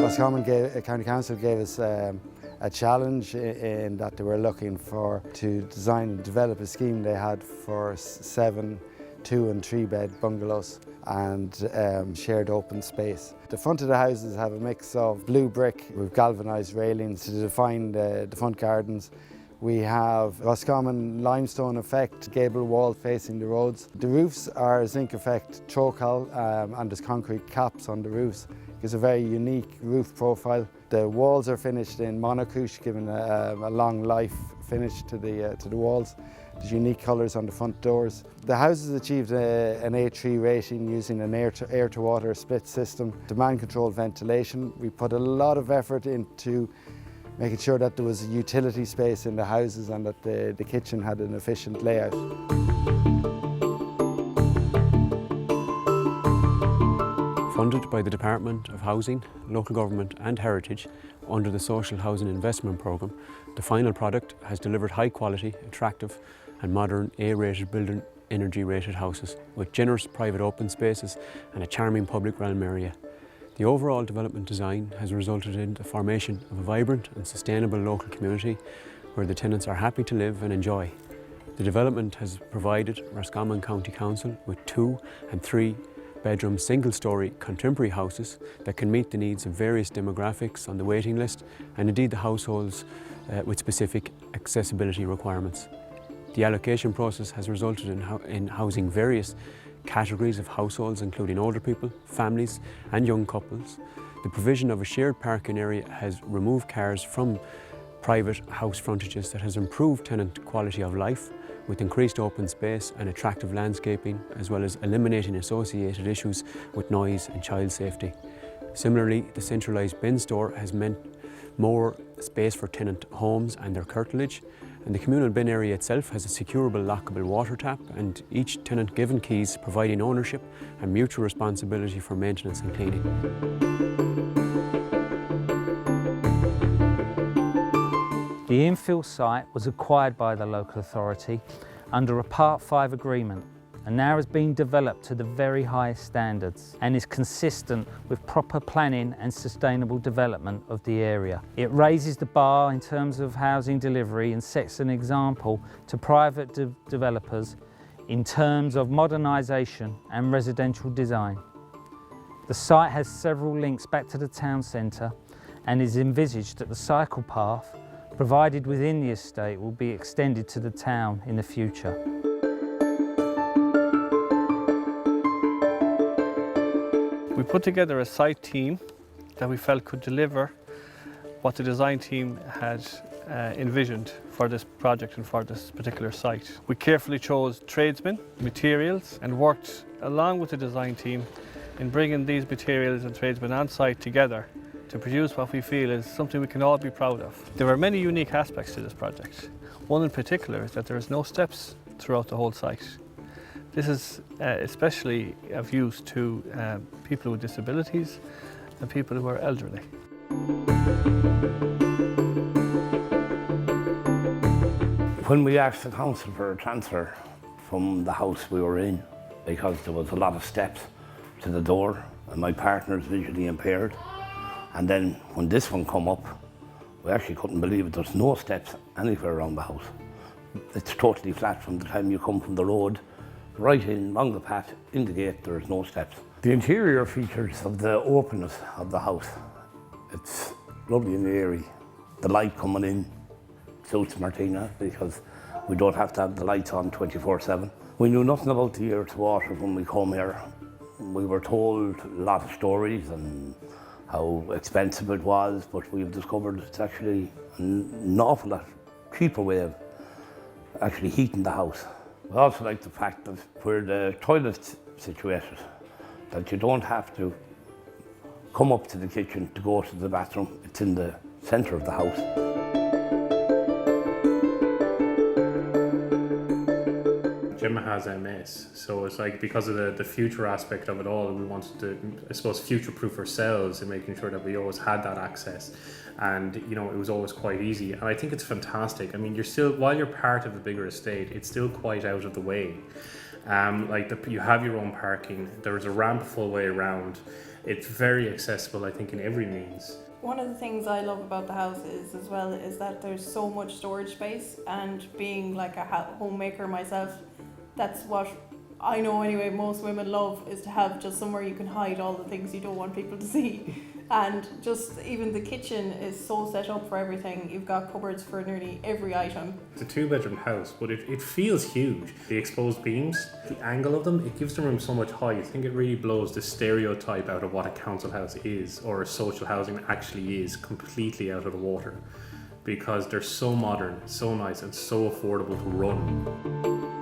Roscommon County Council gave us a challenge in that they were looking to design and develop a scheme they had for 7 2- and 3-bed bungalows and shared open space. The front of the houses have a mix of blue brick with galvanised railings to define the front gardens. We have Roscommon limestone effect gable wall facing the roads. The roofs are zinc effect trocal and there's concrete caps on the roofs. Gives a very unique roof profile. The walls are finished in monocouche, giving a long life finish to the walls. There's unique colours on the front doors. The houses achieved an A3 rating using an air-to-water split system, demand-controlled ventilation. We put a lot of effort into making sure that there was utility space in the houses and that the kitchen had an efficient layout. Funded by the Department of Housing, Local Government and Heritage under the Social Housing Investment Programme, the final product has delivered high quality, attractive and modern A-rated building energy rated houses with generous private open spaces and a charming public realm area. The overall development design has resulted in the formation of a vibrant and sustainable local community where the tenants are happy to live and enjoy. The development has provided Roscommon County Council with 2- and 3-bedroom single-storey contemporary houses that can meet the needs of various demographics on the waiting list and indeed the households with specific accessibility requirements. The allocation process has resulted in housing various categories of households including older people, families and young couples. The provision of a shared parking area has removed cars from private house frontages that has improved tenant quality of life with increased open space and attractive landscaping, as well as eliminating associated issues with noise and child safety. Similarly, the centralised bin store has meant more space for tenant homes and their curtilage, and the communal bin area itself has a securable lockable water tap and each tenant given keys, providing ownership and mutual responsibility for maintenance and cleaning. The infill site was acquired by the local authority under a Part 5 agreement and now has been developed to the very highest standards and is consistent with proper planning and sustainable development of the area. It raises the bar in terms of housing delivery and sets an example to private developers in terms of modernisation and residential design. The site has several links back to the town centre and is envisaged that the cycle path provided within the estate will be extended to the town in the future. We put together a site team that we felt could deliver what the design team had envisioned for this project and for this particular site. We carefully chose tradesmen, materials, and worked along with the design team in bringing these materials and tradesmen on site together to produce what we feel is something we can all be proud of. There are many unique aspects to this project. One in particular is that there is no steps throughout the whole site. This is especially of use to people with disabilities and people who are elderly. When we asked the council for a transfer from the house we were in, because there was a lot of steps to the door and my partner's visually impaired, and then when this one come up, we actually couldn't believe it. There's no steps anywhere around the house. It's totally flat from the time you come from the road, right in, along the path, in the gate, there is no steps. The interior features of the openness of the house, it's lovely and airy. The light coming in suits Martina because we don't have to have the lights on 24/7. We knew nothing about the air to water when we come here. We were told a lot of stories and how expensive it was, but we've discovered it's actually an awful lot cheaper way of actually heating the house. I also like the fact that where the toilet's situated, that you don't have to come up to the kitchen to go to the bathroom. It's in the centre of the house. Jim has MS, so it's like because of the future aspect of it all, we wanted to, I suppose, future-proof ourselves and making sure that we always had that access. And you know, it was always quite easy, and I think it's fantastic. I mean, you're still, while you're part of the bigger estate, it's still quite out of the way. You have your own parking. There is a ramp full way around. It's very accessible, I think, in every means. One of the things I love about the house is that there's so much storage space, and being like a homemaker myself, that's what I know anyway most women love, is to have just somewhere you can hide all the things you don't want people to see. And just even the kitchen is so set up for everything. You've got cupboards for nearly every item. It's a 2-bedroom house, but it feels huge. The exposed beams, the angle of them, it gives the room so much height. I think it really blows the stereotype out of what a council house is, or a social housing actually is, completely out of the water. Because they're so modern, so nice, and so affordable to run.